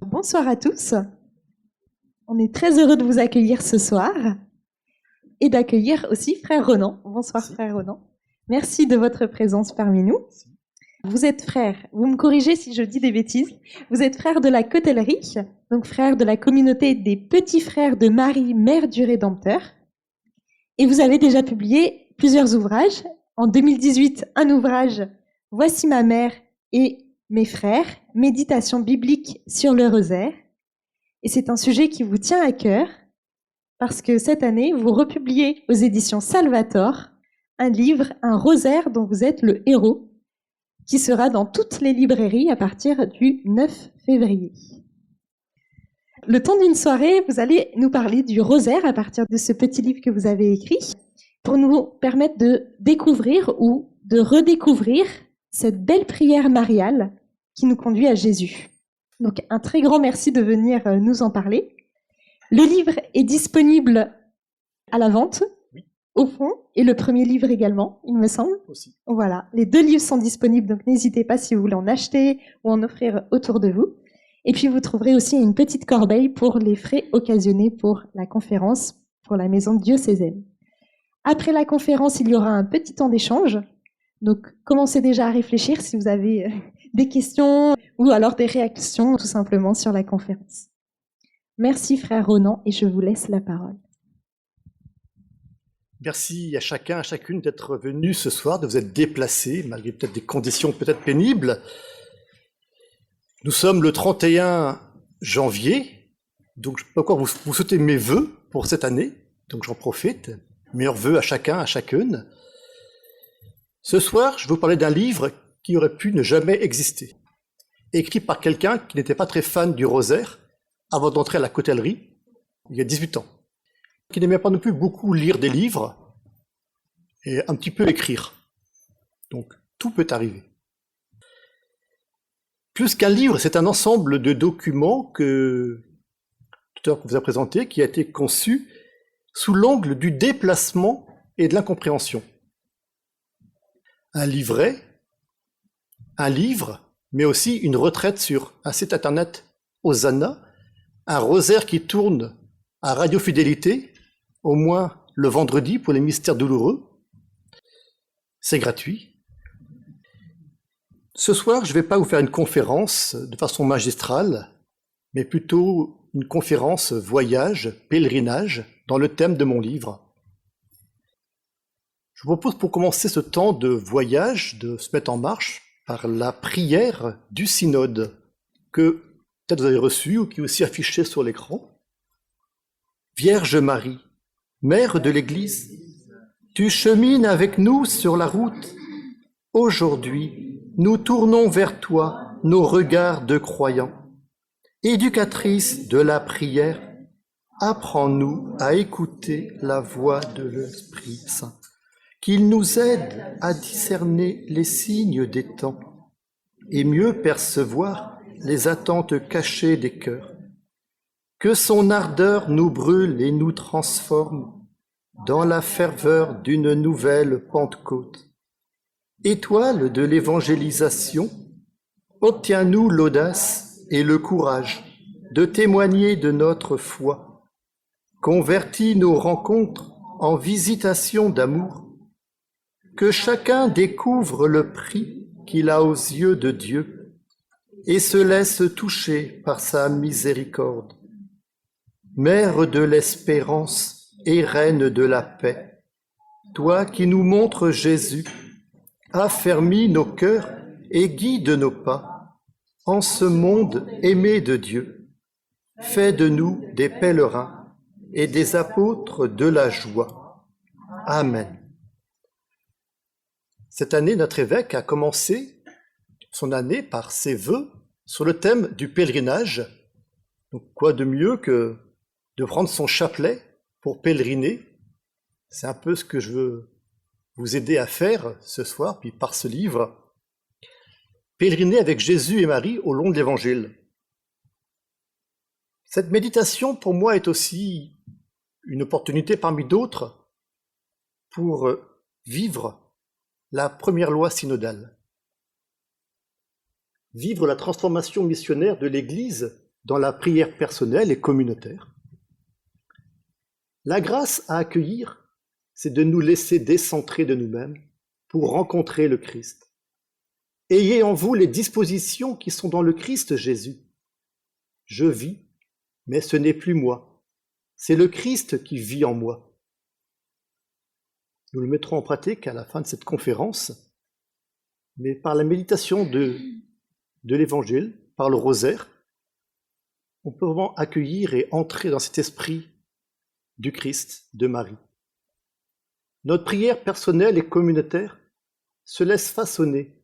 bonsoir à tous. On est très heureux de vous accueillir ce soir et d'accueillir aussi Frère Ronan. Bonsoir Frère Ronan. Merci de votre présence parmi nous. Vous êtes frère, vous me corrigez si je dis des bêtises, vous êtes frère de la Cotellerie, donc frère de la communauté des petits frères de Marie, mère du Rédempteur. Et vous avez déjà publié plusieurs ouvrages. En 2018, un ouvrage « Voici ma mère et mes frères, méditation biblique sur le rosaire ». Et c'est un sujet qui vous tient à cœur parce que cette année, vous republiez aux éditions Salvator un livre, un rosaire dont vous êtes le héros, qui sera dans toutes les librairies à partir du 9 février. Le temps d'une soirée, vous allez nous parler du rosaire à partir de ce petit livre que vous avez écrit pour nous permettre de découvrir ou de redécouvrir cette belle prière mariale qui nous conduit à Jésus. Donc un très grand merci de venir nous en parler. Le livre est disponible à la vente, oui, au fond, et le premier livre également, il me semble. Aussi. Voilà, les deux livres sont disponibles, donc n'hésitez pas si vous voulez en acheter ou en offrir autour de vous. Et puis vous trouverez aussi une petite corbeille pour les frais occasionnés pour la conférence pour la Maison de Diocésaine. Après la conférence, il y aura un petit temps d'échange. Donc commencez déjà à réfléchir si vous avez des questions ou alors des réactions tout simplement sur la conférence. Merci Frère Ronan et je vous laisse la parole. Merci à chacun, à chacune d'être venu ce soir, de vous être déplacés, malgré peut-être des conditions peut-être pénibles. Nous sommes le 31 janvier, donc je peux encore vous souhaiter mes vœux pour cette année, donc j'en profite. Meilleurs vœux à chacun, à chacune. Ce soir, je vais vous parler d'un livre qui aurait pu ne jamais exister, écrit par quelqu'un qui n'était pas très fan du rosaire avant d'entrer à la Cotellerie, il y a 18 ans, qui n'aimait pas non plus beaucoup lire des livres et un petit peu écrire. Donc, tout peut arriver. Plus qu'un livre, c'est un ensemble de documents que tout à l'heure qu'on vous a présenté, qui a été conçu sous l'angle du déplacement et de l'incompréhension. Un livret, un livre, mais aussi une retraite sur un site internet Hosanna, un rosaire qui tourne à Radio Fidélité, au moins le vendredi pour les mystères douloureux. C'est gratuit. Ce soir, je ne vais pas vous faire une conférence de façon magistrale, mais plutôt une conférence voyage, pèlerinage, dans le thème de mon livre. Je vous propose pour commencer ce temps de voyage, de se mettre en marche par la prière du synode, que peut-être vous avez reçu ou qui est aussi affiché sur l'écran. Vierge Marie, Mère de l'Église, tu chemines avec nous sur la route. Aujourd'hui, nous tournons vers toi nos regards de croyants. Éducatrice de la prière, apprends-nous à écouter la voix de l'Esprit Saint, qu'il nous aide à discerner les signes des temps et mieux percevoir les attentes cachées des cœurs. Que son ardeur nous brûle et nous transforme dans la ferveur d'une nouvelle Pentecôte. Étoile de l'évangélisation, obtiens-nous l'audace et le courage de témoigner de notre foi. Convertis nos rencontres en visitations d'amour. Que chacun découvre le prix qu'il a aux yeux de Dieu et se laisse toucher par sa miséricorde. Mère de l'espérance et reine de la paix, toi qui nous montres Jésus, affermis nos cœurs et guide nos pas en ce monde aimé de Dieu. Fais de nous des pèlerins et des apôtres de la joie. Amen. Cette année, notre évêque a commencé son année par ses vœux sur le thème du pèlerinage. Donc, quoi de mieux que de prendre son chapelet pour pèleriner? C'est un peu ce que je veux vous aider à faire ce soir, puis par ce livre. Pèleriner avec Jésus et Marie au long de l'Évangile. Cette méditation, pour moi, est aussi une opportunité parmi d'autres pour vivre la première loi synodale. Vivre la transformation missionnaire de l'Église dans la prière personnelle et communautaire. La grâce à accueillir, c'est de nous laisser décentrer de nous-mêmes pour rencontrer le Christ. Ayez en vous les dispositions qui sont dans le Christ Jésus. Je vis, mais ce n'est plus moi. C'est le Christ qui vit en moi. Nous le mettrons en pratique à la fin de cette conférence, mais par la méditation de l'Évangile, par le rosaire, on peut vraiment accueillir et entrer dans cet esprit du Christ, de Marie. Notre prière personnelle et communautaire se laisse façonner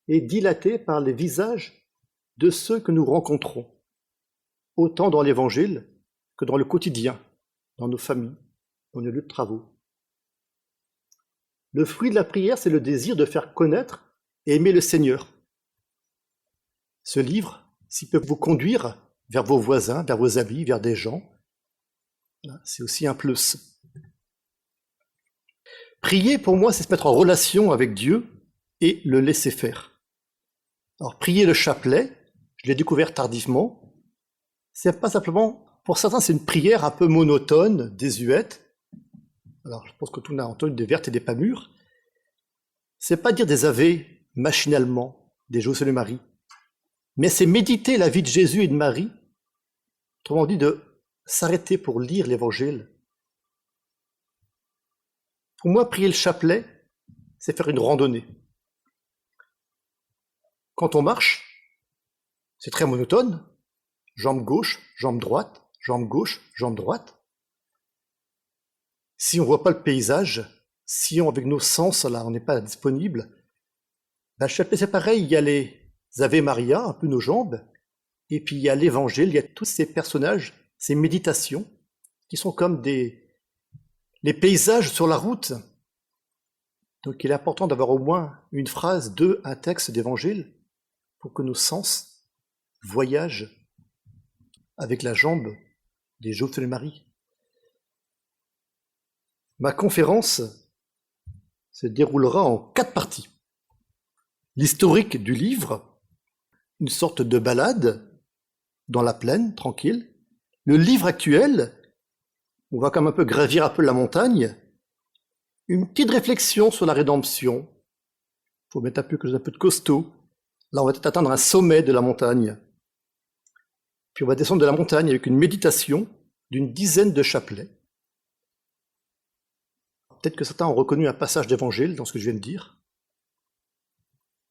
et dilater par les visages de ceux que nous rencontrons, autant dans l'Évangile que dans le quotidien, dans nos familles, dans nos lieux de travaux. Le fruit de la prière, c'est le désir de faire connaître et aimer le Seigneur. Ce livre, s'il peut vous conduire vers vos voisins, vers vos amis, vers des gens, c'est aussi un plus. Prier, pour moi, c'est se mettre en relation avec Dieu et le laisser faire. Alors, prier le chapelet, je l'ai découvert tardivement, c'est pas simplement, pour certains, c'est une prière un peu monotone, désuète. Alors, je pense que tout le monde a entendu des vertes et des pas mûres. C'est pas dire des ave machinalement, des Joyeux Salut Marie, mais c'est méditer la vie de Jésus et de Marie, autrement dit, de s'arrêter pour lire l'Évangile. Pour moi, prier le chapelet, c'est faire une randonnée. Quand on marche, c'est très monotone. Jambe gauche, jambe droite, jambe gauche, jambe droite. Si on ne voit pas le paysage, si avec nos sens, là, on n'est pas disponible, le chapelet, c'est pareil. Il y a les Ave Maria, un peu nos jambes, et puis il y a l'Évangile, il y a tous ces personnages, ces méditations, qui sont comme les paysages sur la route. Donc il est important d'avoir au moins une phrase, un texte d'évangile, pour que nos sens voyagent avec la jambe des Joyeux Salut Marie. Ma conférence se déroulera en 4 parties. L'historique du livre, une sorte de balade dans la plaine, tranquille. Le livre actuel, on va comme un peu gravir un peu la montagne. Une petite réflexion sur la rédemption. Il faut mettre un peu de costaud. Là, on va peut-être atteindre un sommet de la montagne. Puis on va descendre de la montagne avec une méditation d'une dizaine de chapelets. Peut-être que certains ont reconnu un passage d'évangile dans ce que je viens de dire.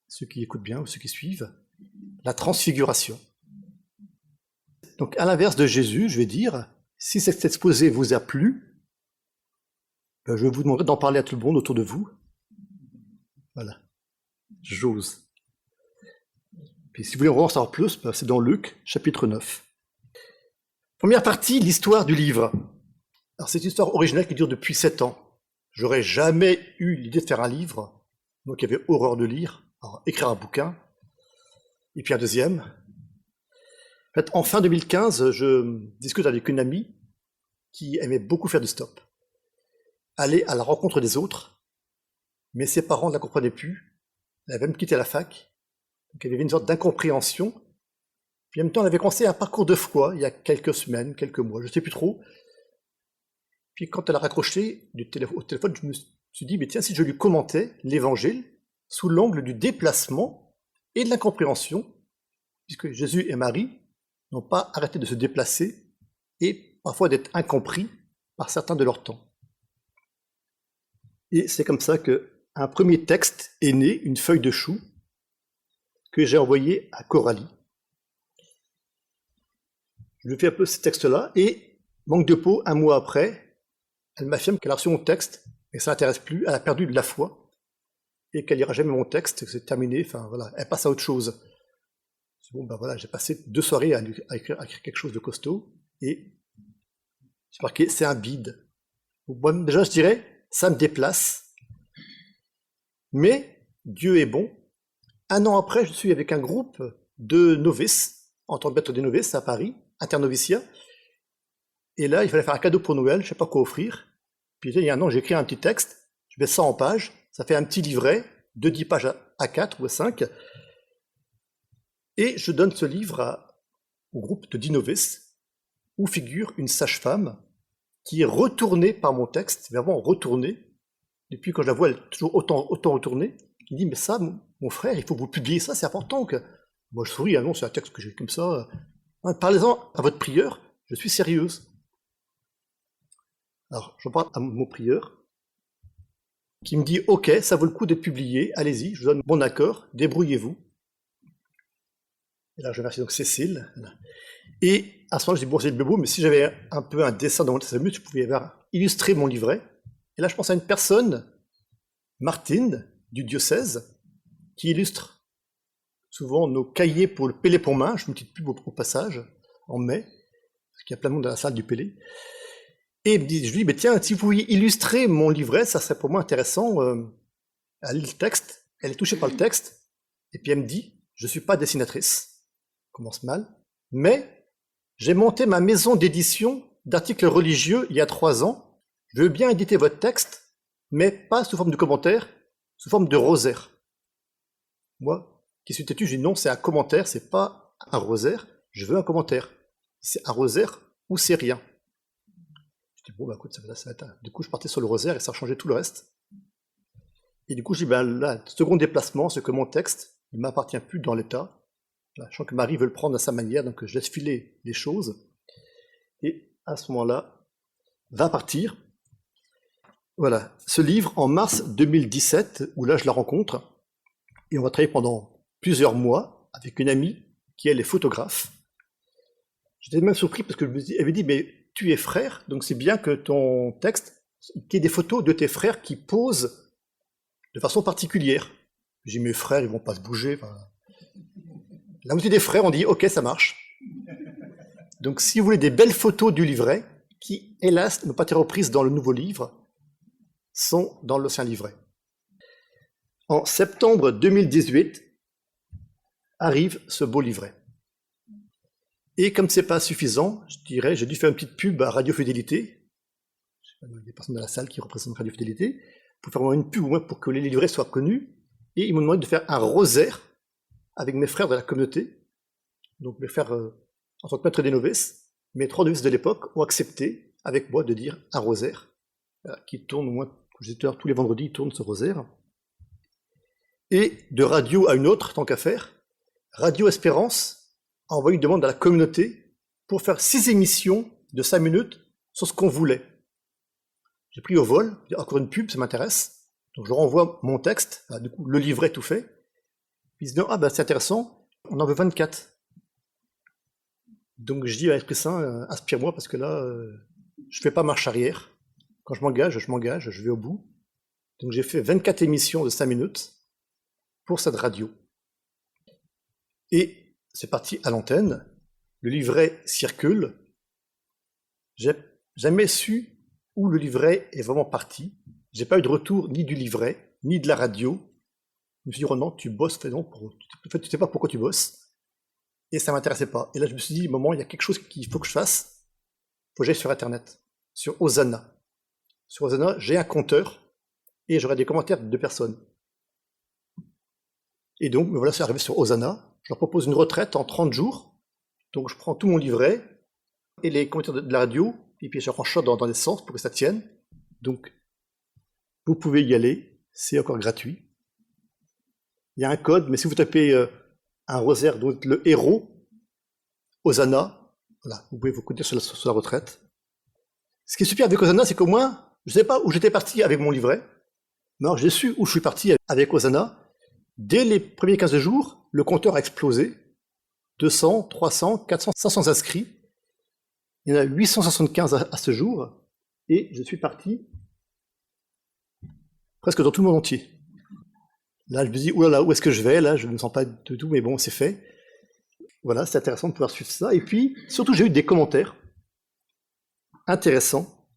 Ceux qui écoutent bien ou ceux qui suivent. La transfiguration. Donc, à l'inverse de Jésus, je vais dire, si cet exposé vous a plu, je vais vous demander d'en parler à tout le monde autour de vous. Voilà. J'ose. Puis si vous voulez en savoir plus, c'est dans Luc, chapitre 9. Première partie, l'histoire du livre. Alors, c'est une histoire originale qui dure depuis 7 ans. J'aurais jamais eu l'idée de faire un livre, moi qui avais horreur de lire, alors écrire un bouquin, et puis un deuxième. En fait, en fin 2015, je discute avec une amie qui aimait beaucoup faire du stop. Aller à la rencontre des autres, mais ses parents ne la comprenaient plus. Elle avait même quitté la fac, donc il y avait une sorte d'incompréhension. Puis en même temps, elle avait commencé un parcours de foi il y a quelques semaines, quelques mois, je ne sais plus trop. Puis quand elle a raccroché au téléphone, je me suis dit, mais tiens, si je lui commentais l'Évangile sous l'angle du déplacement et de l'incompréhension, puisque Jésus et Marie n'ont pas arrêté de se déplacer et parfois d'être incompris par certains de leur temps. Et c'est comme ça qu'un premier texte est né, une feuille de chou, que j'ai envoyé à Coralie. Je lui fais un peu ce texte-là, et manque de peau, un mois après, elle m'affirme qu'elle a reçu mon texte, et ça l'intéresse plus, elle a perdu de la foi, et qu'elle lira jamais mon texte, que c'est terminé, enfin voilà, elle passe à autre chose. Bon, ben voilà, j'ai passé 2 soirées à écrire quelque chose de costaud, et j'ai marqué, c'est un bide. Moi, déjà, je dirais, ça me déplace, mais Dieu est bon. 1 an après, je suis avec un groupe de novices, en tant que maître des novices à Paris, internoviciat, et là, il fallait faire un cadeau pour Noël, je ne sais pas quoi offrir. Puis il y a 1 an, j'ai écrit un petit texte, je mets ça en page, ça fait un petit livret, de 10 pages à 4 ou à 5, et je donne ce livre au groupe de 10 novices, où figure une sage-femme qui est retournée par mon texte, vraiment retournée. Depuis quand je la vois, elle est toujours autant retournée. Il dit, mais ça, mon frère, il faut que vous publiez ça, c'est important. Moi, je souris, non, c'est un texte que j'ai comme ça. Parlez-en à votre prieur, je suis sérieuse. Alors, je parle à mon prieur, qui me dit, ok, ça vaut le coup d'être publié, allez-y, je vous donne mon accord, débrouillez-vous. Et là, je remercie donc Cécile. Et à ce moment-là, je dis, bon, c'est beau, mais si j'avais un peu un dessin dans mon testament, je pouvais avoir illustré mon livret. Et là, je pense à une personne, Martine, du diocèse, qui illustre souvent nos cahiers pour le Pélé-Pont-Main. Je fais une petite pub au passage, en mai, parce qu'il y a plein de monde dans la salle du Pélé. Et je lui dis, mais tiens, si vous pouviez illustrer mon livret, ça serait pour moi intéressant. Elle lit le texte, elle est touchée par le texte, et puis elle me dit, je ne suis pas dessinatrice, commence mal, mais j'ai monté ma maison d'édition d'articles religieux il y a 3 ans. Je veux bien éditer votre texte, mais pas sous forme de commentaire, sous forme de rosaire. Moi, qui suis têtu, je dis non, c'est un commentaire, c'est pas un rosaire, je veux un commentaire. C'est un rosaire ou c'est rien. Je dis bon, bah écoute, ça va être. Du coup, je partais sur le rosaire et ça a changé tout le reste. Et du coup, je dis, ben là, second déplacement, c'est que mon texte ne m'appartient plus dans l'état. Je sens que Marie veut le prendre à sa manière, donc je laisse filer les choses. Et à ce moment-là, va partir. Voilà, ce livre en mars 2017, où là je la rencontre, et on va travailler pendant plusieurs mois avec une amie qui elle est photographe. J'étais même surpris parce que elle avait dit, mais tu es frère, donc c'est bien que ton texte, qu'il y ait des photos de tes frères qui posent de façon particulière. J'ai dit, mes frères, ils vont pas se bouger. Enfin, la moitié des frères ont dit, ok, ça marche. Donc si vous voulez des belles photos du livret, qui hélas n'ont pas été reprises dans le nouveau livre, sont dans l'ancien livret. En septembre 2018, arrive ce beau livret. Et comme c'est pas suffisant, je dirais, j'ai dû faire une petite pub à Radio Fidélité. Je sais pas, il y a des personnes dans la salle qui représentent Radio Fidélité, pour faire une pub au moins pour que les livrets soient connus. Et ils m'ont demandé de faire un rosaire avec mes frères de la communauté. Donc mes frères, en tant que maître des novices, mes 3 novices de l'époque ont accepté avec moi de dire un rosaire, qui tourne au moins, tous les vendredis, il tourne ce rosaire. Et de radio à une autre, tant qu'à faire, Radio Espérance a envoyé une demande à la communauté pour faire 6 émissions de 5 minutes sur ce qu'on voulait. J'ai pris au vol, encore une pub, ça m'intéresse. Donc je leur envoie mon texte, du coup le livret tout fait. Puis ils disent, ah ben c'est intéressant, on en veut 24. Donc je dis à l'Esprit Saint, inspire-moi parce que là, je fais pas marche arrière. Quand je m'engage, je vais au bout. Donc j'ai fait 24 émissions de 5 minutes pour cette radio. Et c'est parti à l'antenne. Le livret circule. J'ai jamais su où le livret est vraiment parti. J'ai pas eu de retour ni du livret, ni de la radio. Je me suis dit, Ronan, tu bosses, en fait, tu sais pas pourquoi tu bosses. Et ça m'intéressait pas. Et là, je me suis dit, maman, il y a quelque chose qu'il faut que je fasse. Il faut que j'aille sur Internet, sur Hosanna. Sur Hosanna, j'ai un compteur et j'aurai des commentaires de 2 personnes. Et donc, me voilà, c'est arrivé sur Hosanna. Je leur propose une retraite en 30 jours. Donc, je prends tout mon livret et les commentaires de la radio, et puis je range ça dans des sens pour que ça tienne. Donc, vous pouvez y aller, c'est encore gratuit. Il y a un code, mais si vous tapez un rosaire, donc le héros, Hosanna, voilà, vous pouvez vous connecter sur la retraite. Ce qui est super avec Hosanna, c'est qu'au moins, je ne sais pas où j'étais parti avec mon livret, mais alors j'ai su où je suis parti avec Hosanna. Dès les premiers 15 jours, le compteur a explosé. 200, 300, 400, 500 inscrits. Il y en a 875 à ce jour. Et je suis parti presque dans tout le monde entier. Là, je me dis, oulala, où est-ce que je vais? Là, je ne me sens pas de tout, mais bon, c'est fait. Voilà, c'est intéressant de pouvoir suivre ça. Et puis, surtout, j'ai eu des commentaires intéressants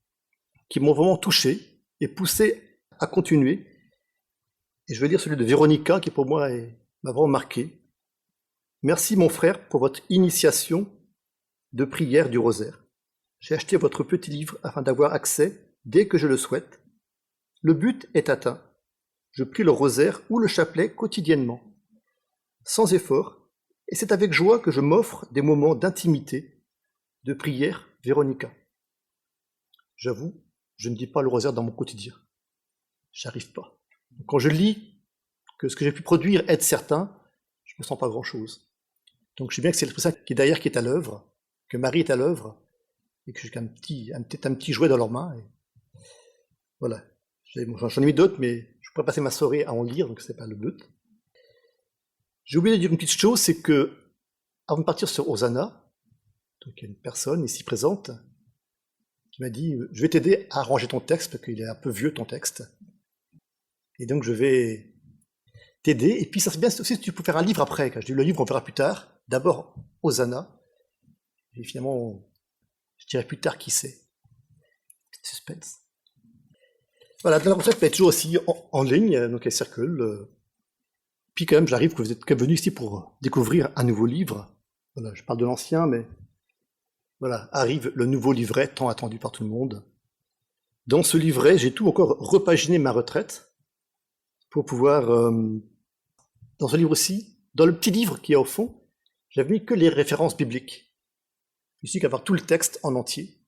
qui m'ont vraiment touché et poussé à continuer. Et je vais lire celui de Véronica, qui pour moi m'a vraiment marqué. Merci mon frère pour votre initiation de prière du rosaire. J'ai acheté votre petit livre afin d'avoir accès dès que je le souhaite. Le but est atteint. Je prie le rosaire ou le chapelet quotidiennement, sans effort, Et c'est avec joie que je m'offre des moments d'intimité, de prière, Véronica. J'avoue, je ne dis pas le rosaire dans mon quotidien. J'arrive pas. Quand je lis que ce que j'ai pu produire aide certains, je ne me sens pas grand-chose. Donc je sais bien que c'est l'Esprit Saint qui est derrière, qui est à l'œuvre, que Marie est à l'œuvre, et que j'ai un petit jouet dans leurs mains. Et voilà. J'en ai mis d'autres, mais je pourrais passer ma soirée à en lire, donc c'est pas le but. J'ai oublié de dire une petite chose, c'est que, avant de partir sur Hosanna, donc il y a une personne ici présente qui m'a dit « Je vais t'aider à arranger ton texte, parce qu'il est un peu vieux ton texte. Et donc je vais t'aider. Et puis ça serait bien aussi si tu peux faire un livre après. Quand je dis le livre, on verra plus tard. D'abord Hosanna. Et finalement, je dirai plus tard qui c'est. Suspense. Voilà, la recette est toujours aussi en ligne, donc elle circule. Puis quand même, j'arrive que vous êtes quand même venu ici pour découvrir un nouveau livre. Voilà, je parle de l'ancien, mais voilà, arrive le nouveau livret tant attendu par tout le monde. Dans ce livret, j'ai tout encore repaginé ma retraite pour pouvoir, dans ce livre-ci, dans le petit livre qui est au fond, j'avais mis que les références bibliques. Ici, qu'avoir tout le texte en entier,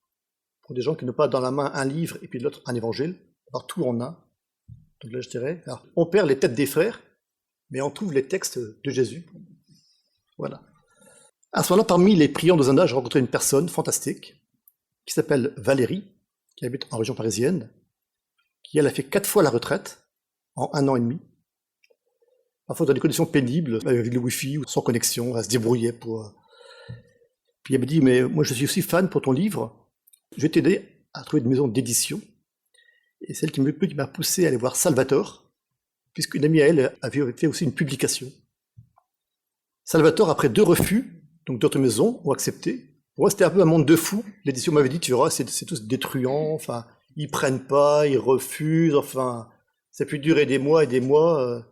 pour des gens qui n'ont pas dans la main un livre et puis de l'autre un évangile, avoir tout en un. Donc là, je dirais, alors, on perd les têtes des frères, mais on trouve les textes de Jésus. Voilà. À ce moment-là, parmi les priants d'Hosanna, j'ai rencontré une personne fantastique qui s'appelle Valérie, qui habite en région parisienne, qui elle a fait 4 fois la retraite en 1 an et demi. Parfois dans des conditions pénibles, avec le wifi ou sans connexion, elle se débrouillait pour. Puis elle me dit, mais moi je suis aussi fan pour ton livre, je vais t'aider à trouver une maison d'édition. Et celle qui m'a poussé à aller voir Salvatore, puisqu'une amie à elle avait fait aussi une publication. Salvatore, après 2 refus, donc d'autres maisons, ont accepté. Pour moi, c'était un peu un monde de fous. L'édition m'avait dit, tu verras, c'est tous des truands, enfin, ils prennent pas, ils refusent, enfin, ça a pu durer des mois et des mois.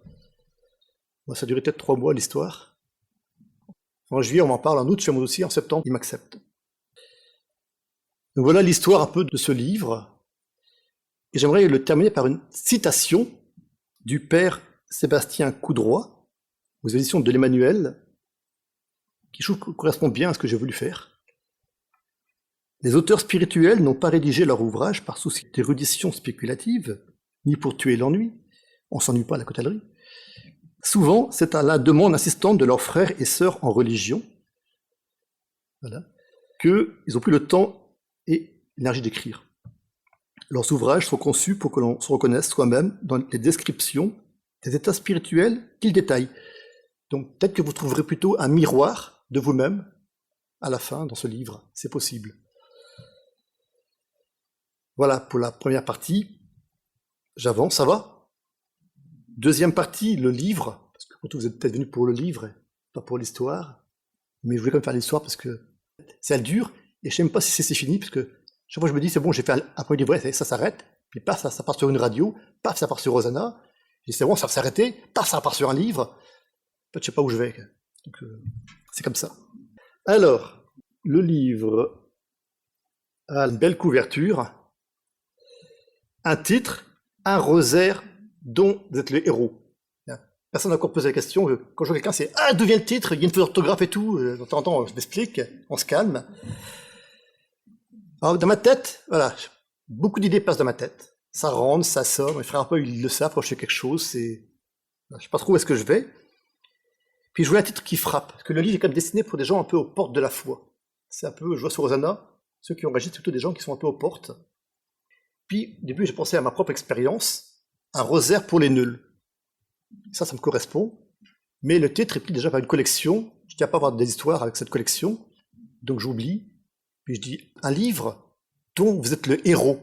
Moi, ça a duré peut-être 3 mois, l'histoire. En juillet, on m'en parle, en août, je fais mon dossier, en septembre, ils m'acceptent. Donc voilà l'histoire un peu de ce livre. Et j'aimerais le terminer par une citation du père Sébastien Coudroy, aux éditions de l'Emmanuel, qui je trouve correspond bien à ce que j'ai voulu faire. Les auteurs spirituels n'ont pas rédigé leur ouvrage par souci d'érudition spéculative, ni pour tuer l'ennui, on s'ennuie pas à la cotalerie. Souvent, c'est à la demande insistante de leurs frères et sœurs en religion, voilà, qu'ils ont pris le temps et l'énergie d'écrire. Leurs ouvrages sont conçus pour que l'on se reconnaisse soi-même dans les descriptions des états spirituels qu'ils détaillent. Donc peut-être que vous trouverez plutôt un miroir de vous-même à la fin dans ce livre, c'est possible. Voilà pour la première partie. J'avance, ça va? Deuxième partie, le livre, parce que vous êtes peut-être venus pour le livre, pas pour l'histoire, mais je voulais quand même faire l'histoire parce que ça dure, et je ne sais même pas si c'est fini, parce que chaque fois je me dis, c'est bon, j'ai fait un premier livret, ça s'arrête, puis paf, ça part sur une radio, paf, ça part sur Hosanna, et c'est bon, ça va s'arrêter, paf, ça part sur un livre, en fait, je sais pas où je vais, donc c'est comme ça. Alors, le livre a une belle couverture, un titre, un rosaire dont vous êtes le héros. Personne n'a encore posé la question. Quand je vois quelqu'un, c'est « Ah, d'où vient le titre? Il y a une faute d'orthographe et tout. » De temps en temps, je m'explique, on se calme. Alors, dans ma tête, voilà, beaucoup d'idées passent dans ma tête. Ça rentre, ça sort. Mes frères un peu, ils le savent quand je fais quelque chose. Je sais pas trop où est-ce que je vais. Puis je vois un titre qui frappe. Parce que le livre est quand même destiné pour des gens un peu aux portes de la foi. C'est un peu, je vois sur Hosanna, ceux qui ont réagi, c'est plutôt des gens qui sont un peu aux portes. Puis, au début, j'ai pensé à ma propre expérience, un rosaire pour les nuls. Ça me correspond. Mais le titre est pris déjà par une collection. Je ne tiens pas à avoir des histoires avec cette collection. Donc j'oublie. Puis je dis, un livre dont vous êtes le héros.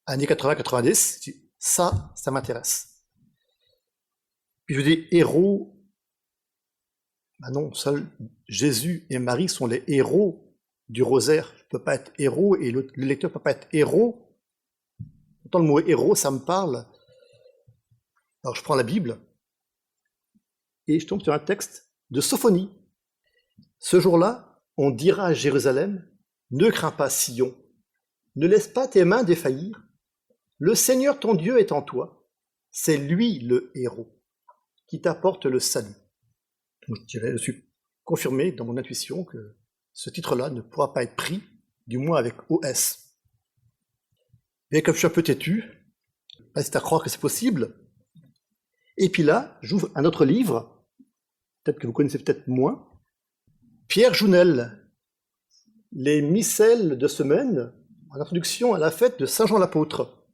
Années 80-90, ça m'intéresse. Puis je dis, héros. Ben non, seuls Jésus et Marie sont les héros du rosaire. Je ne peux pas être héros et le lecteur ne peut pas être héros. Pourtant, le mot héros, ça me parle. Alors je prends la Bible et je tombe sur un texte de Sophonie. Ce jour-là, on dira à Jérusalem, ne crains pas Sion, ne laisse pas tes mains défaillir. Le Seigneur ton Dieu est en toi. C'est lui le héros qui t'apporte le salut. Donc je dirais, je suis confirmé dans mon intuition que ce titre-là ne pourra pas être pris, du moins avec OS. Et comme je suis un peu têtu, c'est à croire que c'est possible. Et puis là, j'ouvre un autre livre, peut-être que vous connaissez peut-être moins, Pierre Jounel, Les missels de semaine, en introduction à la fête de Saint Jean l'apôtre,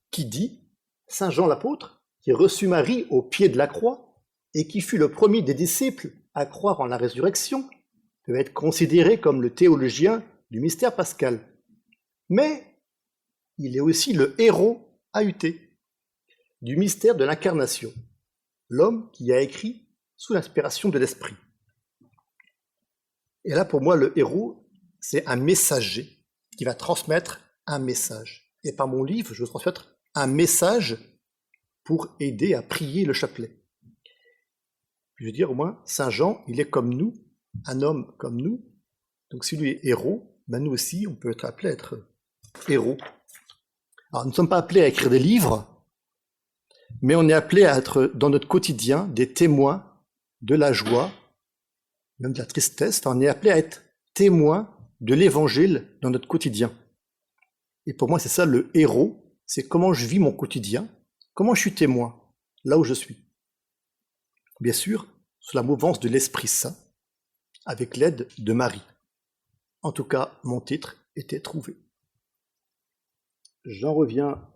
qui dit « Saint Jean l'apôtre, qui reçut Marie au pied de la croix, et qui fut le premier des disciples à croire en la résurrection, peut être considéré comme le théologien du mystère pascal. Mais il est aussi le héros AUT du mystère de l'incarnation, l'homme qui a écrit sous l'inspiration de l'esprit. » Et là, pour moi, le héros, c'est un messager qui va transmettre un message. Et par mon livre, je veux transmettre un message pour aider à prier le chapelet. Je veux dire, au moins, Saint Jean, il est comme nous, un homme comme nous. Donc si lui est héros, ben nous aussi, on peut être appelé à être héros. Alors, nous ne sommes pas appelés à écrire des livres, mais on est appelés à être, dans notre quotidien, des témoins de la joie, même de la tristesse. On est appelés à être témoins de l'évangile dans notre quotidien. Et pour moi, c'est ça le héros, c'est comment je vis mon quotidien, comment je suis témoin, là où je suis. Bien sûr, sous la mouvance de l'Esprit Saint, avec l'aide de Marie. En tout cas, mon titre était trouvé. J'en reviens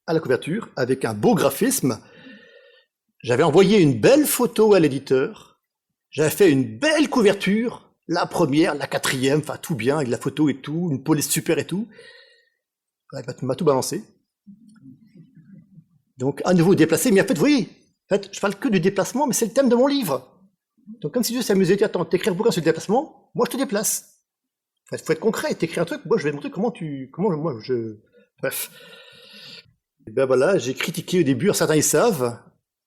à la couverture avec un beau graphisme. J'avais envoyé une belle photo à l'éditeur, j'avais fait une belle couverture, la première, la quatrième, enfin tout bien, avec la photo et tout, une police super et tout. Il m'a tout balancé. Donc, à nouveau déplacé, mais en fait, vous voyez, je parle que du déplacement, mais c'est le thème de mon livre. Donc, comme si Dieu s'amusait, dit, attends, t'écris un bouquin sur le déplacement, moi je te déplace. Il faut être concret, t'écris un truc, moi je vais te montrer Bref. Et ben voilà, j'ai critiqué au début, certains ils savent,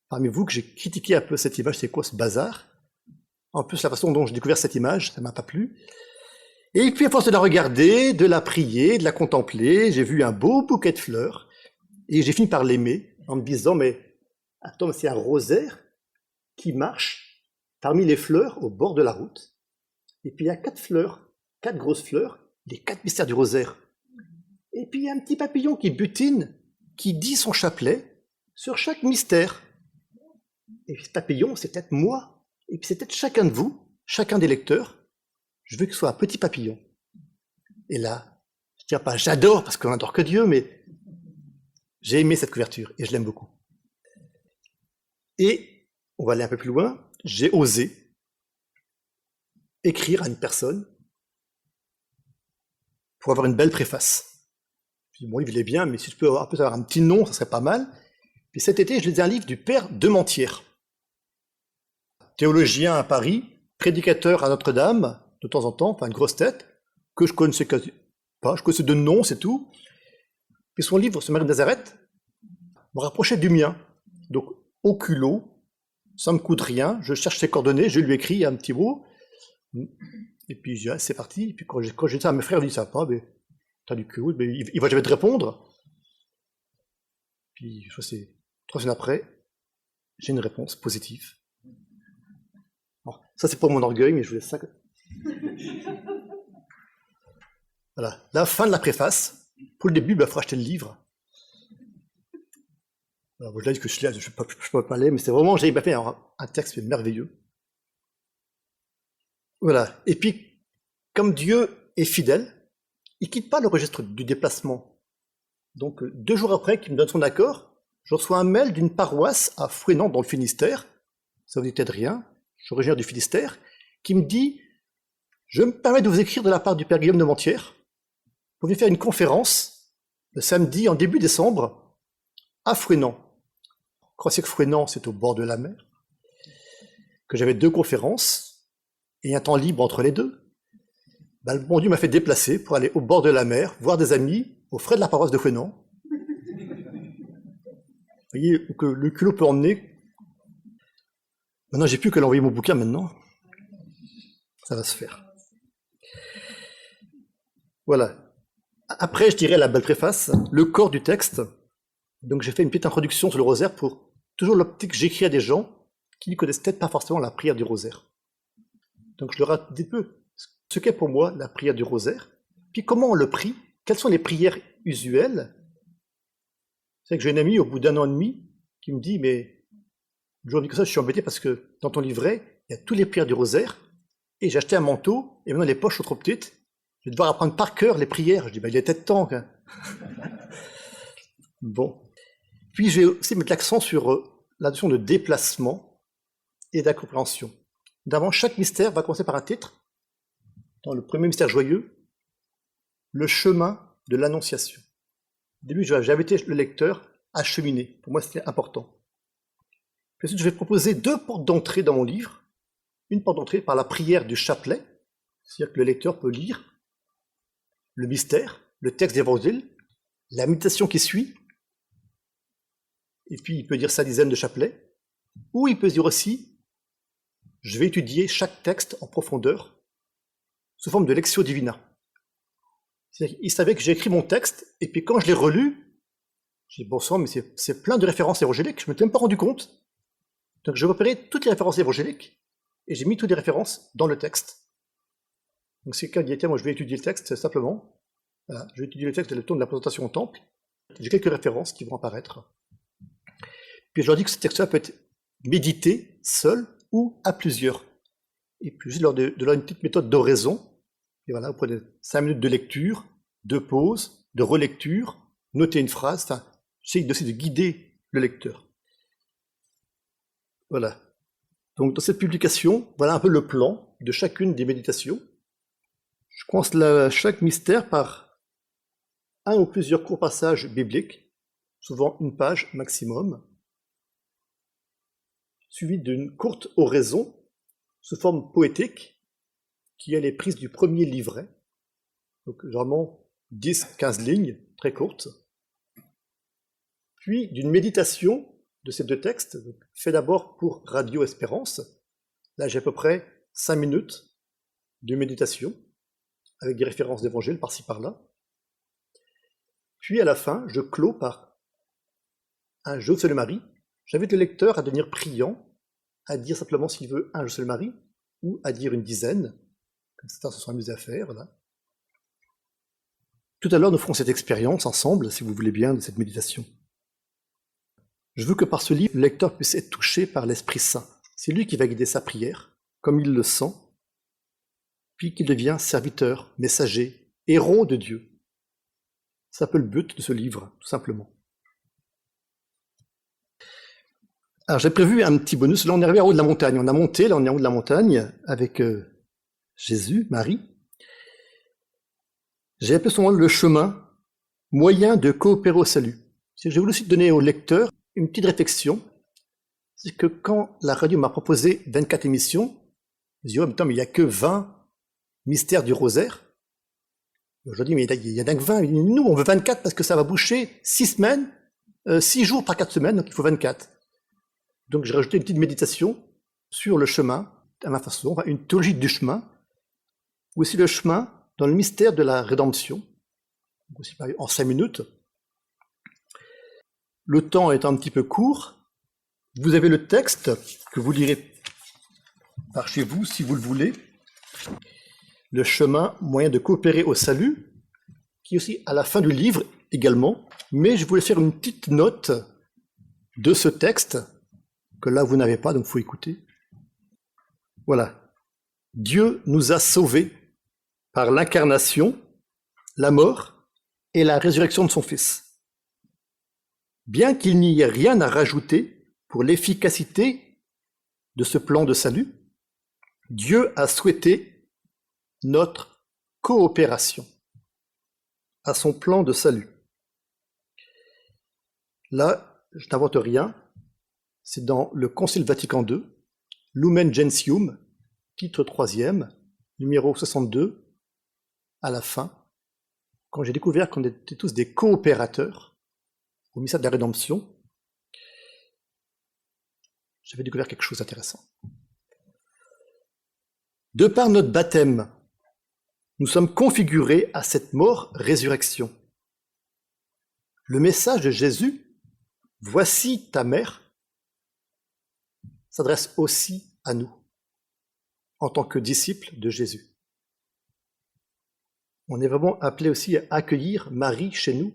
parmi vous, que j'ai critiqué un peu cette image, c'est quoi ce bazar? En plus, la façon dont j'ai découvert cette image, ça m'a pas plu. Et puis, à force de la regarder, de la prier, de la contempler, j'ai vu un beau bouquet de fleurs, et j'ai fini par l'aimer, en me disant, mais attends, c'est un rosaire qui marche parmi les fleurs au bord de la route. Et puis, il y a 4 fleurs, 4 grosses fleurs, les 4 mystères du rosaire. Et puis, il y a un petit papillon qui butine, qui dit son chapelet sur chaque mystère. Et ce papillon, c'est peut-être moi, et puis c'est peut-être chacun de vous, chacun des lecteurs. Je veux que ce soit un petit papillon. Et là, je ne dirais pas j'adore, parce qu'on n'adore que Dieu, mais j'ai aimé cette couverture, et je l'aime beaucoup. Et, on va aller un peu plus loin, j'ai osé écrire à une personne pour avoir une belle préface. Puis mon livre, il est bien, mais si je peux avoir un petit nom, ça serait pas mal. Puis cet été, je lisais un livre du père Dementière, théologien à Paris, prédicateur à Notre-Dame, de temps en temps, enfin une grosse tête, que je connaissais quasi pas, je connaissais de nom, c'est tout. Puis son livre, ce Marie de Nazareth, me rapprochait du mien. Donc, au culot, ça me coûte rien, je cherche ses coordonnées, je lui écris un petit mot, et puis je dis, ah, c'est parti. Et puis quand j'ai dit ça à mes frères, ils disent ça, pas, mais t'as du culot, mais il va jamais te répondre. Puis, je sais, c'est 3 semaines après, j'ai une réponse positive. Bon, ça c'est pour mon orgueil, mais je vous laisse ça. Voilà, la fin de la préface. Pour le début, il faut acheter le livre. Alors, je l'ai dit que je ne peux pas aller, mais c'est vraiment, j'ai fait un texte merveilleux. Voilà. Et puis, comme Dieu est fidèle, il ne quitte pas le registre du déplacement. Donc, 2 jours après qu'il me donne son accord, je reçois un mail d'une paroisse à Fouesnant dans le Finistère. Ça vous dit peut-être rien. Je suis originaire du Finistère, qui me dit « Je me permets de vous écrire de la part du Père Guillaume de Mentière pour venir faire une conférence le samedi en début décembre à Fouesnant. » Croyez que Fouesnant, c'est au bord de la mer, que j'avais 2 conférences et un temps libre entre les deux. Ben, le bon Dieu m'a fait déplacer pour aller au bord de la mer, voir des amis, aux frais de la paroisse de Fouesnant. Vous voyez que le culot peut emmener. Maintenant, j'ai plus qu'à l'envoyer mon bouquin maintenant. Ça va se faire. Voilà. Après, je dirais la belle préface, le corps du texte. Donc, j'ai fait une petite introduction sur le rosaire pour toujours l'optique que j'écris à des gens qui ne connaissent peut-être pas forcément la prière du rosaire. Donc je leur ai dit un peu ce qu'est pour moi la prière du rosaire, puis comment on le prie, quelles sont les prières usuelles. C'est que j'ai un ami au bout d'1 an et demi qui me dit, mais aujourd'hui que ça, je suis embêté parce que dans ton livret, il y a toutes les prières du rosaire, et j'ai acheté un manteau, et maintenant les poches sont trop petites, je vais devoir apprendre par cœur les prières. Je dis, il est peut-être temps. Bon. Puis je vais aussi mettre l'accent sur la notion de déplacement et d'incompréhension. D'abord, chaque mystère va commencer par un titre. Dans le premier mystère joyeux, le chemin de l'Annonciation. Au début, j'ai invité le lecteur à cheminer. Pour moi, c'était important. Puis ensuite, je vais proposer 2 portes d'entrée dans mon livre. Une porte d'entrée par la prière du chapelet, c'est-à-dire que le lecteur peut lire le mystère, le texte d'évangile, la méditation qui suit, et puis il peut dire sa dizaine de chapelets, ou il peut dire aussi, je vais étudier chaque texte en profondeur, sous forme de lectio divina. Il savait que j'ai écrit mon texte, et puis quand je l'ai relu, j'ai dit, bon sang, mais c'est plein de références évangéliques, je ne m'étais même pas rendu compte. Donc j'ai repéré toutes les références évangéliques, et j'ai mis toutes les références dans le texte. Donc si quelqu'un dit, tiens, moi je vais étudier le texte, simplement, voilà, je vais étudier le texte de la présentation au temple, j'ai quelques références qui vont apparaître. Puis je leur dis que ce texte-là peut être médité seul ou à plusieurs. Et puis juste leur de leur une petite méthode d'oraison. Et voilà, vous prenez 5 minutes de lecture, de pause, de relecture, notez une phrase, enfin, j'essaie de guider le lecteur. Voilà. Donc dans cette publication, voilà un peu le plan de chacune des méditations. Je commence chaque mystère par un ou plusieurs courts passages bibliques, souvent 1 page maximum, suivi d'une courte oraison sous forme poétique, qui elle est prise du premier livret, donc vraiment 10-15 lignes, très courtes, puis d'une méditation de ces 2 textes, fait d'abord pour Radio Espérance. Là j'ai à peu près 5 minutes de méditation, avec des références d'évangile par-ci par-là. Puis à la fin, je clôt par un Je salue Marie. J'invite le lecteur à devenir priant, à dire simplement s'il veut un Je salue Marie, ou à dire une dizaine, comme certains se sont amusés à faire. Voilà. Tout à l'heure, nous ferons cette expérience ensemble, si vous voulez bien, de cette méditation. Je veux que par ce livre, le lecteur puisse être touché par l'Esprit Saint. C'est lui qui va guider sa prière, comme il le sent, puis qu'il devient serviteur, messager, héros de Dieu. C'est un peu le but de ce livre, tout simplement. Alors j'ai prévu un petit bonus, là on est arrivé en haut de la montagne, on a monté, là on est en haut de la montagne avec Jésus, Marie. J'ai appelé son nom le chemin, moyen de coopérer au salut. Je voulais aussi donner au lecteur une petite réflexion, c'est que quand la radio m'a proposé 24 émissions, je dis, oh, mais il n'y a que 20 mystères du rosaire. Je dis, mais il y en a que 20, nous on veut 24 parce que ça va boucher 6 semaines, 6 jours par 4 semaines, donc il faut 24. Donc j'ai rajouté une petite méditation sur le chemin, à ma façon, une théologie du chemin, ou aussi le chemin dans le mystère de la rédemption, aussi en 5 minutes. Le temps est un petit peu court. Vous avez le texte que vous lirez par chez vous, si vous le voulez. Le chemin, moyen de coopérer au salut, qui est aussi à la fin du livre également. Mais je voulais faire une petite note de ce texte, que là vous n'avez pas, donc il faut écouter. Voilà. Dieu nous a sauvés par l'incarnation, la mort et la résurrection de son Fils. Bien qu'il n'y ait rien à rajouter pour l'efficacité de ce plan de salut, Dieu a souhaité notre coopération à son plan de salut. Là, je n'invente rien, c'est dans le Concile Vatican II, Lumen Gentium, titre 3e, numéro 62, à la fin, quand j'ai découvert qu'on était tous des coopérateurs au mystère de la rédemption, j'avais découvert quelque chose d'intéressant. De par notre baptême, nous sommes configurés à cette mort-résurrection. Le message de Jésus, « Voici ta mère », s'adresse aussi à nous. en tant que disciples de Jésus. On est vraiment appelé aussi à accueillir Marie chez nous,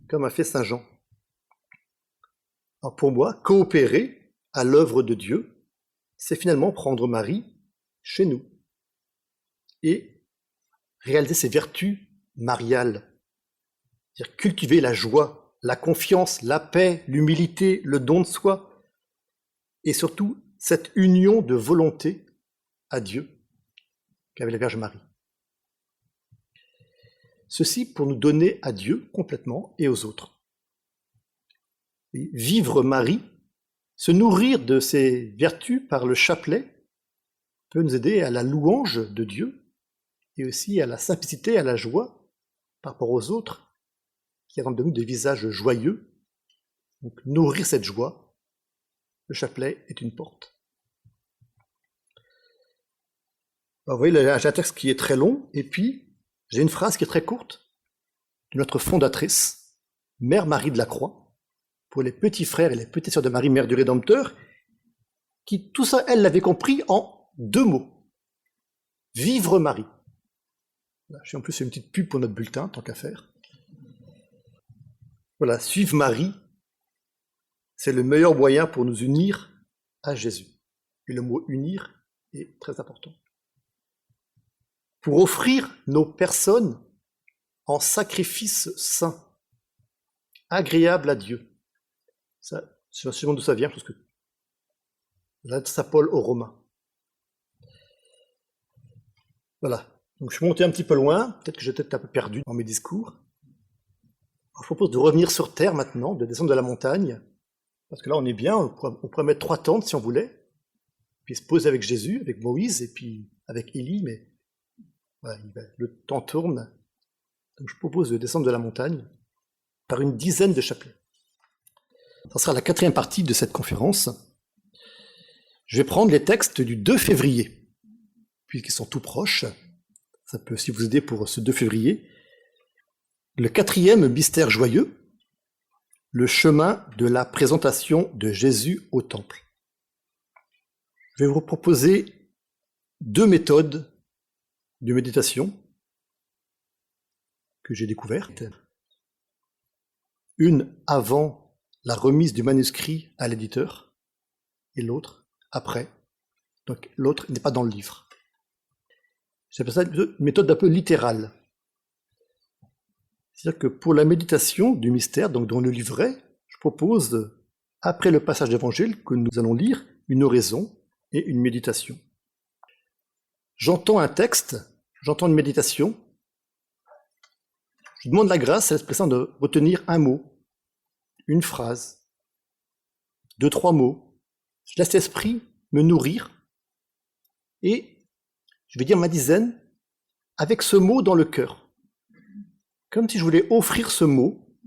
comme a fait Saint Jean. Alors pour moi, coopérer à l'œuvre de Dieu, c'est finalement prendre Marie chez nous et réaliser ses vertus mariales, c'est-à-dire cultiver la joie, la confiance, la paix, l'humilité, le don de soi, et surtout cette union de volonté à Dieu qu'avait la Vierge Marie. Ceci pour nous donner à Dieu complètement et aux autres. Et vivre Marie, se nourrir de ses vertus par le chapelet, peut nous aider à la louange de Dieu et aussi à la simplicité, à la joie par rapport aux autres qui rendent de nous des visages joyeux. Donc nourrir cette joie, le chapelet est une porte. Alors, vous voyez, j'ai un texte qui est très long et puis j'ai une phrase qui est très courte de notre fondatrice, Mère Marie de la Croix, pour les petits frères et les petites sœurs de Marie, Mère du Rédempteur, qui, tout ça, elle l'avait compris en 2 mots. Vivre Marie. Voilà, j'ai en plus une petite pub pour notre bulletin, tant qu'à faire. Voilà, suivre Marie, c'est le meilleur moyen pour nous unir à Jésus. Et le mot unir est très important. Pour offrir nos personnes en sacrifice saint, agréable à Dieu. Ça, je sais pas d'où ça vient, parce que là, ça Paul aux Romains. Voilà. Donc je suis monté un petit peu loin, peut-être que j'étais un peu perdu dans mes discours. Alors, je propose de revenir sur terre maintenant, de descendre de la montagne, parce que là on est bien, on pourrait mettre 3 tentes si on voulait, puis se poser avec Jésus, avec Moïse, et puis avec Élie, mais voilà, le temps tourne. Donc je propose de descendre de la montagne par une dizaine de chapelets. Ce sera la 4e partie de cette conférence. Je vais prendre les textes du 2 février, puisqu'ils sont tout proches. Ça peut aussi vous aider pour ce 2 février. Le 4e mystère joyeux, le chemin de la présentation de Jésus au temple. Je vais vous proposer 2 méthodes de méditation que j'ai découvertes. Une avant la remise du manuscrit à l'éditeur, et l'autre après. Donc l'autre n'est pas dans le livre. J'appelle ça une méthode un peu littérale. C'est-à-dire que pour la méditation du mystère, donc dans le livret, je propose, après le passage d'évangile que nous allons lire, une oraison et une méditation. J'entends un texte, j'entends une méditation, je demande la grâce à l'Esprit Saint de retenir un mot, une phrase, 2-3 mots. Je laisse l'Esprit me nourrir et je vais dire ma dizaine avec ce mot dans le cœur. Comme si je voulais offrir ce mot,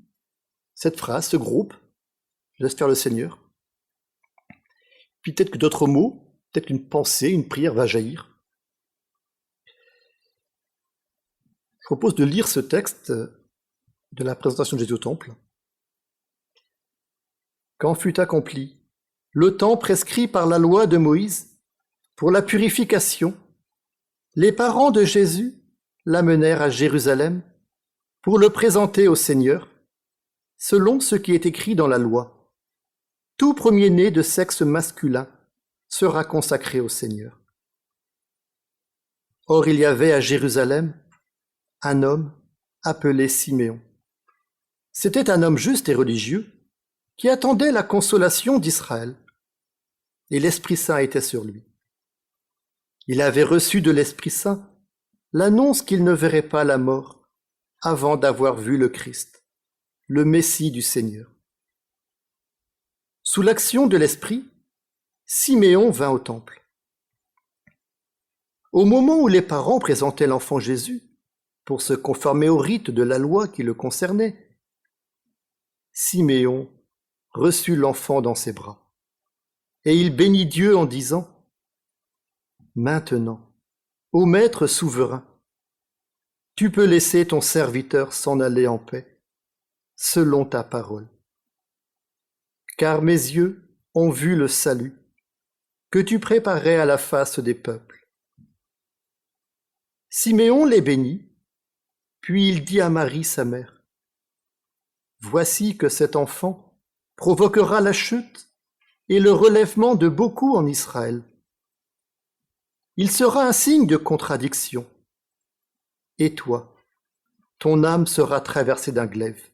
cette phrase, ce groupe, je laisse faire le Seigneur. Puis peut-être que d'autres mots, peut-être qu'une pensée, une prière va jaillir. Je propose de lire ce texte de la présentation de Jésus au temple. Quand fut accompli le temps prescrit par la loi de Moïse pour la purification, les parents de Jésus l'amenèrent à Jérusalem pour le présenter au Seigneur, selon ce qui est écrit dans la loi. Tout premier-né de sexe masculin sera consacré au Seigneur. Or il y avait à Jérusalem un homme appelé Siméon. C'était un homme juste et religieux qui attendait la consolation d'Israël, et l'Esprit Saint était sur lui. Il avait reçu de l'Esprit Saint l'annonce qu'il ne verrait pas la mort avant d'avoir vu le Christ, le Messie du Seigneur. Sous l'action de l'Esprit, Siméon vint au temple. Au moment où les parents présentaient l'enfant Jésus pour se conformer au rite de la loi qui le concernait, Siméon reçut l'enfant dans ses bras, et il bénit Dieu en disant : « Maintenant, ô Maître souverain, tu peux laisser ton serviteur s'en aller en paix, selon ta parole. Car mes yeux ont vu le salut que tu préparais à la face des peuples, Siméon les bénit, puis il dit à Marie, sa mère, « Voici que cet enfant provoquera la chute et le relèvement de beaucoup en Israël. Il sera un signe de contradiction. Et toi, ton âme sera traversée d'un glaive.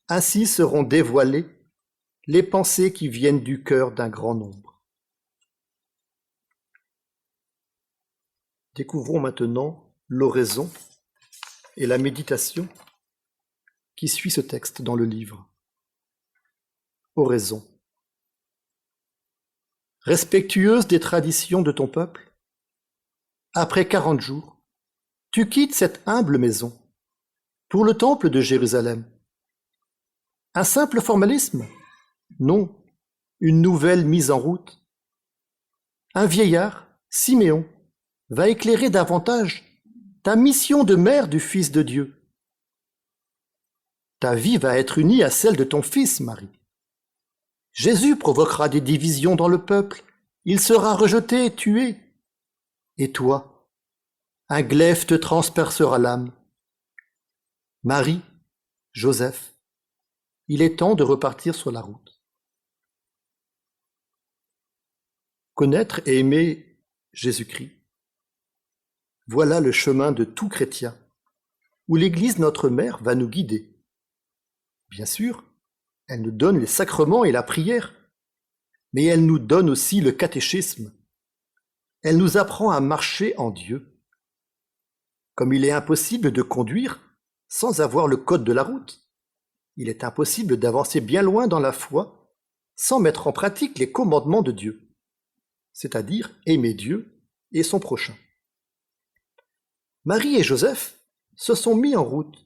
Ainsi seront dévoilées les pensées qui viennent du cœur d'un grand nombre. » Découvrons maintenant l'oraison et la méditation qui suit ce texte dans le livre. Oraison. Respectueuse des traditions de ton peuple, après 40 jours, tu quittes cette humble maison pour le temple de Jérusalem. Un simple formalisme? Non, une nouvelle mise en route. Un vieillard, Siméon, va éclairer davantage ta mission de mère du Fils de Dieu. Ta vie va être unie à celle de ton Fils, Marie. Jésus provoquera des divisions dans le peuple, il sera rejeté et tué. Et toi, un glaive te transpercera l'âme. Marie, Joseph, il est temps de repartir sur la route. Connaître et aimer Jésus-Christ. Voilà le chemin de tout chrétien, où l'Église, notre mère, va nous guider. Bien sûr, elle nous donne les sacrements et la prière, mais elle nous donne aussi le catéchisme. Elle nous apprend à marcher en Dieu. Comme il est impossible de conduire sans avoir le code de la route, il est impossible d'avancer bien loin dans la foi sans mettre en pratique les commandements de Dieu, c'est-à-dire aimer Dieu et son prochain. Marie et Joseph se sont mis en route.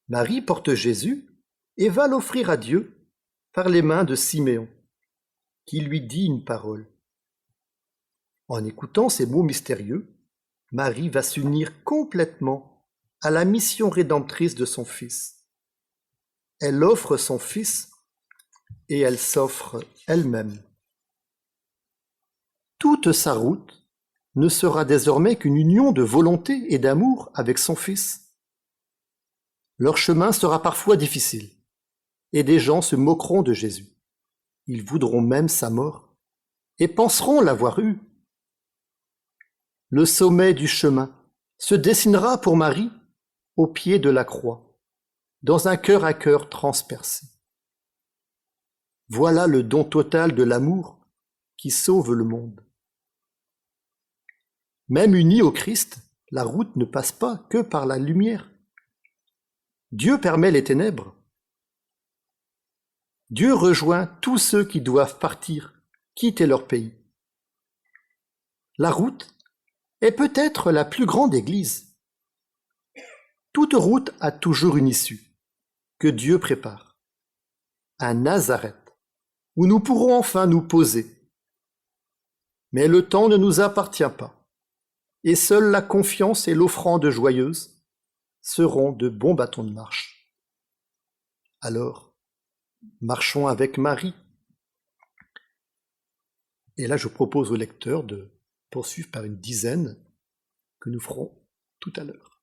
Marie porte Jésus et va l'offrir à Dieu par les mains de Siméon, qui lui dit une parole. En écoutant ces mots mystérieux, Marie va s'unir complètement à la mission rédemptrice de son Fils. Elle offre son Fils et elle s'offre elle-même. Toute sa route ne sera désormais qu'une union de volonté et d'amour avec son Fils. Leur chemin sera parfois difficile, et des gens se moqueront de Jésus. Ils voudront même sa mort, et penseront l'avoir eue. Le sommet du chemin se dessinera pour Marie au pied de la croix, dans un cœur à cœur transpercé. Voilà le don total de l'amour qui sauve le monde. Même unie au Christ, la route ne passe pas que par la lumière. Dieu permet les ténèbres. Dieu rejoint tous ceux qui doivent partir, quitter leur pays. La route est peut-être la plus grande église. Toute route a toujours une issue, que Dieu prépare. Un Nazareth, où nous pourrons enfin nous poser. Mais le temps ne nous appartient pas, et seule la confiance et l'offrande joyeuse seront de bons bâtons de marche. Alors, marchons avec Marie. Et là, je propose au lecteur de poursuivre par une dizaine que nous ferons tout à l'heure.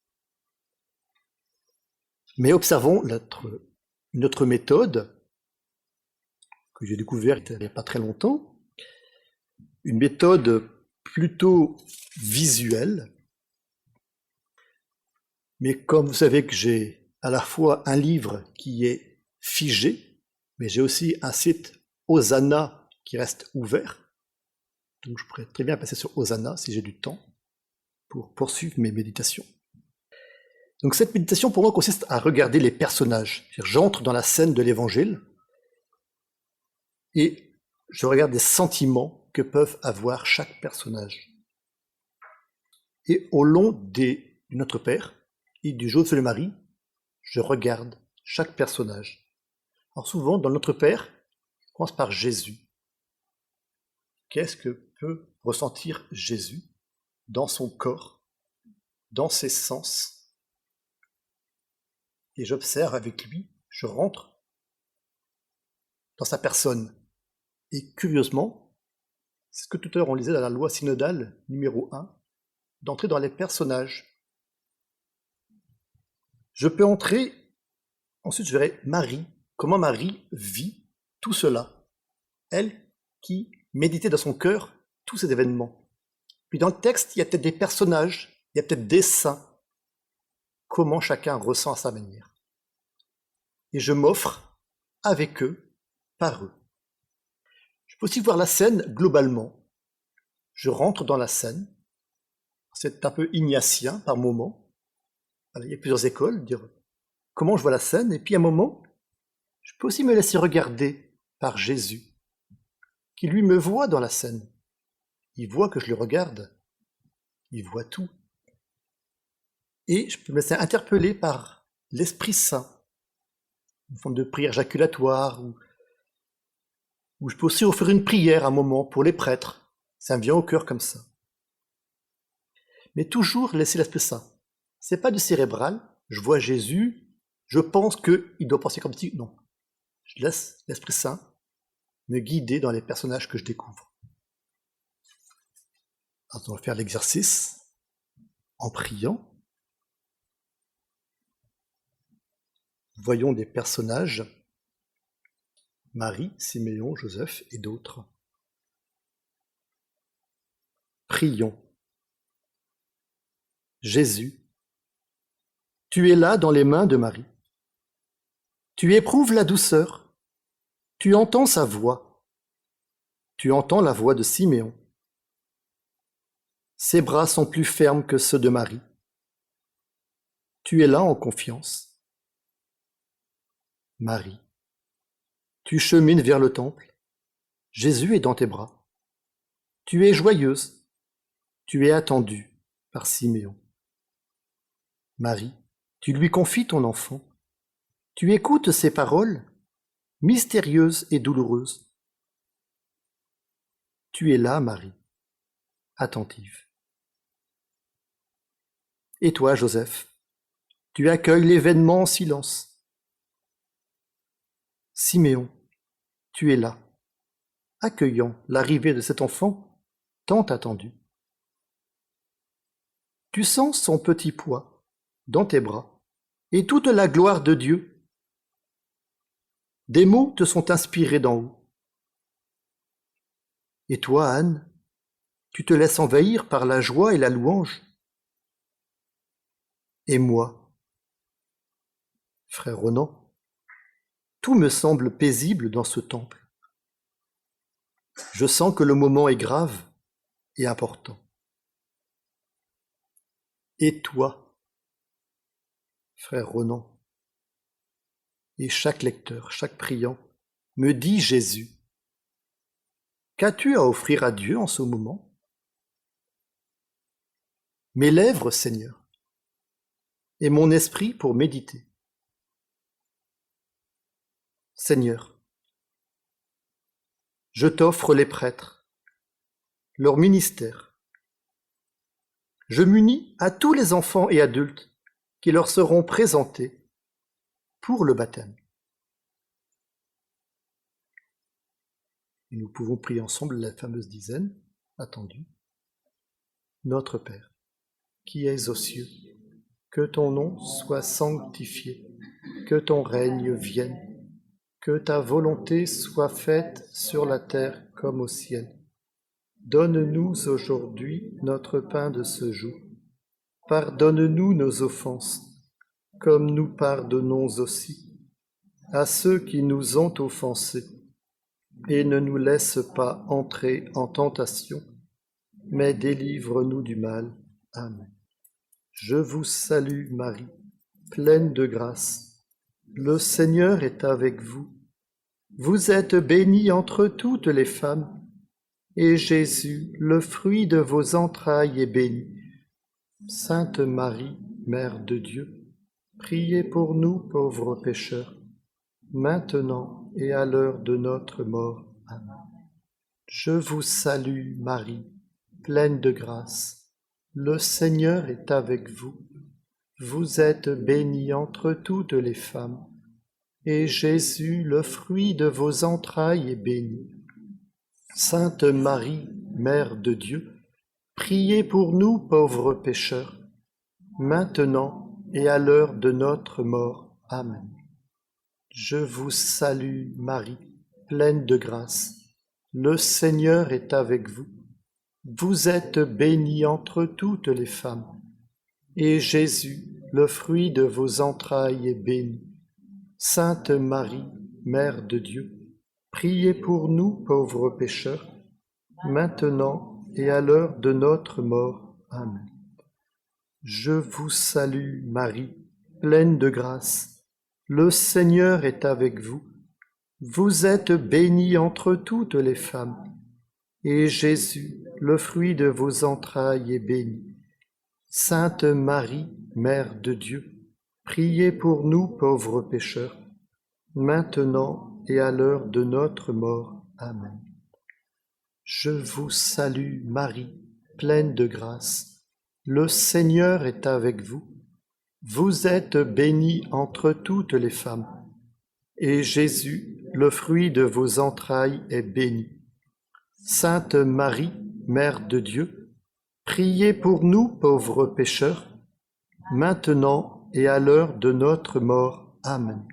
Mais observons une autre méthode que j'ai découverte il n'y a pas très longtemps, une méthode plutôt visuelle. Mais comme vous savez que j'ai à la fois un livre qui est figé, mais j'ai aussi un site Hosanna qui reste ouvert, donc je pourrais très bien passer sur Hosanna si j'ai du temps pour poursuivre mes méditations. Donc cette méditation pour moi consiste à regarder les personnages. J'entre dans la scène de l'évangile et je regarde les sentiments que peuvent avoir chaque personnage. Et au long du Notre Père et du Joseph et Marie, je regarde chaque personnage. Alors souvent, dans Notre Père, je commence par Jésus. Qu'est-ce que peut ressentir Jésus dans son corps, dans ses sens? Et j'observe avec lui, je rentre dans sa personne. Et curieusement, c'est ce que tout à l'heure on lisait dans la loi synodale numéro 1 d'entrer dans les personnages. Je peux entrer, ensuite je verrai Marie, comment Marie vit tout cela. Elle qui méditait dans son cœur tous ces événements. Puis dans le texte, il y a peut-être des personnages, il y a peut-être des saints. Comment chacun ressent à sa manière. Et je m'offre avec eux, par eux. Je peux aussi voir la scène globalement. Je rentre dans la scène. C'est un peu ignatien par moment. Voilà, il y a plusieurs écoles, dire comment je vois la scène. Et puis à un moment, je peux aussi me laisser regarder par Jésus, qui lui me voit dans la scène. Il voit que je le regarde. Il voit tout. Et je peux me laisser interpeller par l'Esprit Saint, une forme de prière jaculatoire, ou je peux aussi offrir une prière à un moment pour les prêtres. Ça me vient au cœur comme ça. Mais toujours laisser l'Esprit Saint. C'est pas du cérébral. Je vois Jésus, je pense qu'il doit penser comme si... Non. Je laisse l'Esprit Saint me guider dans les personnages que je découvre. Alors, on va faire l'exercice en priant. Voyons des personnages, Marie, Siméon, Joseph et d'autres. Prions. Jésus, tu es là dans les mains de Marie. Tu éprouves la douceur. Tu entends sa voix. Tu entends la voix de Siméon. Ses bras sont plus fermes que ceux de Marie. Tu es là en confiance. Marie, tu chemines vers le temple. Jésus est dans tes bras. Tu es joyeuse. Tu es attendue par Siméon. Marie, tu lui confies ton enfant. Tu écoutes ses paroles, mystérieuses et douloureuses. Tu es là, Marie, attentive. Et toi, Joseph, tu accueilles l'événement en silence. Siméon, tu es là, accueillant l'arrivée de cet enfant tant attendu. Tu sens son petit poids dans tes bras et toute la gloire de Dieu. Des mots te sont inspirés d'en haut. Et toi, Anne, tu te laisses envahir par la joie et la louange. Et moi, frère Ronan, tout me semble paisible dans ce temple. Je sens que le moment est grave et important. Et toi, frère Ronan, et chaque lecteur, chaque priant, me dit Jésus, qu'as-tu à offrir à Dieu en ce moment? Mes lèvres, Seigneur, et mon esprit pour méditer. Seigneur, je t'offre les prêtres, leur ministère. Je m'unis à tous les enfants et adultes qui leur seront présentés pour le baptême. Et nous pouvons prier ensemble la fameuse dizaine attendue. Notre Père, qui es aux cieux, que ton nom soit sanctifié, que ton règne vienne, que ta volonté soit faite sur la terre comme au ciel. Donne-nous aujourd'hui notre pain de ce jour. Pardonne-nous nos offenses, comme nous pardonnons aussi à ceux qui nous ont offensés. Et ne nous laisse pas entrer en tentation, mais délivre-nous du mal. Amen. Je vous salue Marie, pleine de grâce. Le Seigneur est avec vous. Vous êtes bénie entre toutes les femmes, et Jésus, le fruit de vos entrailles, est béni. Sainte Marie, Mère de Dieu, priez pour nous pauvres pécheurs, maintenant et à l'heure de notre mort. Amen. Je vous salue Marie, pleine de grâce. Le Seigneur est avec vous. Vous êtes bénie entre toutes les femmes, et Jésus, le fruit de vos entrailles, est béni. Sainte Marie, Mère de Dieu, Priez pour nous, pauvres pécheurs, maintenant et à l'heure de notre mort. Amen. Je vous salue, Marie, pleine de grâce. Le Seigneur est avec vous. Vous êtes bénie entre toutes les femmes, et Jésus, le fruit de vos entrailles, est béni. Sainte Marie, Mère de Dieu, priez pour nous, pauvres pécheurs, maintenant et à l'heure de notre mort. Amen. Je vous salue, Marie, pleine de grâce. Le Seigneur est avec vous. Vous êtes bénie entre toutes les femmes, et Jésus, le fruit de vos entrailles, est béni. Sainte Marie, Mère de Dieu, priez pour nous, pauvres pécheurs, maintenant et à l'heure de notre mort. Amen. Je vous salue, Marie, pleine de grâce. Le Seigneur est avec vous. Vous êtes bénie entre toutes les femmes, et Jésus, le fruit de vos entrailles, est béni. Sainte Marie, Mère de Dieu, priez pour nous, pauvres pécheurs, maintenant et à l'heure de notre mort. Amen.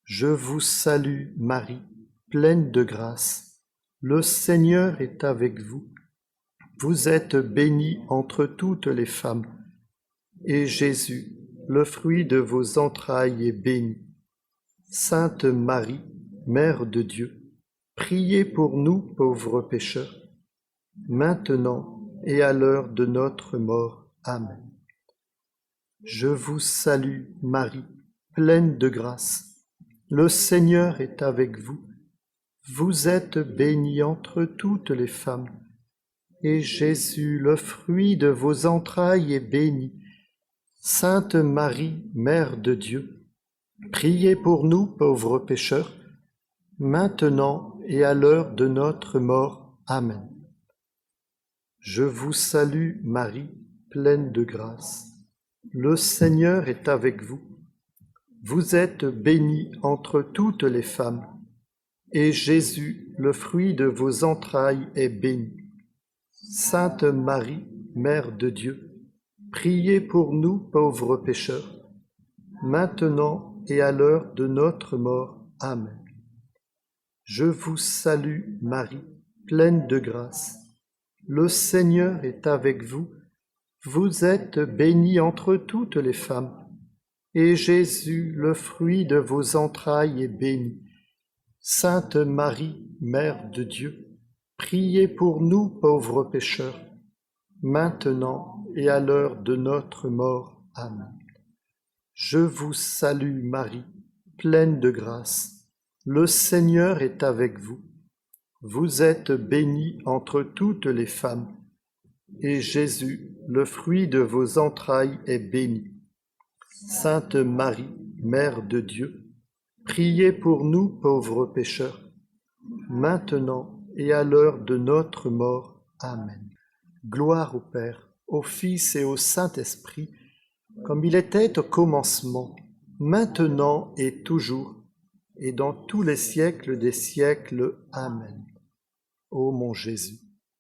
Je vous salue, Marie, pleine de grâce. Le Seigneur est avec vous. Vous êtes bénie entre toutes les femmes, et Jésus, le fruit de vos entrailles, est béni. Sainte Marie, Mère de Dieu, priez pour nous, pauvres pécheurs, maintenant et à l'heure de notre mort. Amen. Je vous salue, Marie, pleine de grâce. Le Seigneur est avec vous. Vous êtes bénie entre toutes les femmes, et Jésus, le fruit de vos entrailles, est béni. Sainte Marie, Mère de Dieu, priez pour nous, pauvres pécheurs, maintenant et à l'heure de notre mort. Amen. Je vous salue, Marie, pleine de grâce. Le Seigneur est avec vous. Vous êtes bénie entre toutes les femmes, et Jésus, le fruit de vos entrailles, est béni. Sainte Marie, Mère de Dieu, priez pour nous, pauvres pécheurs, maintenant et à l'heure de notre mort. Amen. Je vous salue, Marie, pleine de grâce. Le Seigneur est avec vous. Vous êtes bénie entre toutes les femmes, et Jésus, le fruit de vos entrailles, est béni. Sainte Marie, Mère de Dieu, priez pour nous, pauvres pécheurs, maintenant et à l'heure de notre mort. Amen. Je vous salue, Marie, pleine de grâce. Le Seigneur est avec vous. Vous êtes bénie entre toutes les femmes, et Jésus, le fruit de vos entrailles, est béni. Sainte Marie, Mère de Dieu, priez pour nous, pauvres pécheurs, maintenant et à l'heure de notre mort. Amen. Gloire au Père, au Fils et au Saint-Esprit, comme il était au commencement, maintenant et toujours, et dans tous les siècles des siècles. Amen. Ô mon Jésus,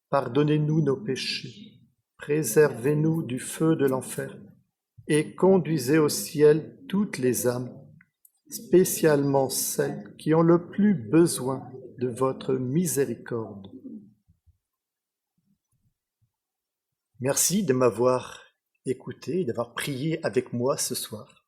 pardonnez-nous nos péchés, préservez-nous du feu de l'enfer, et conduisez au ciel toutes les âmes, spécialement celles qui ont le plus besoin de votre miséricorde. Merci de m'avoir écouté et d'avoir prié avec moi ce soir.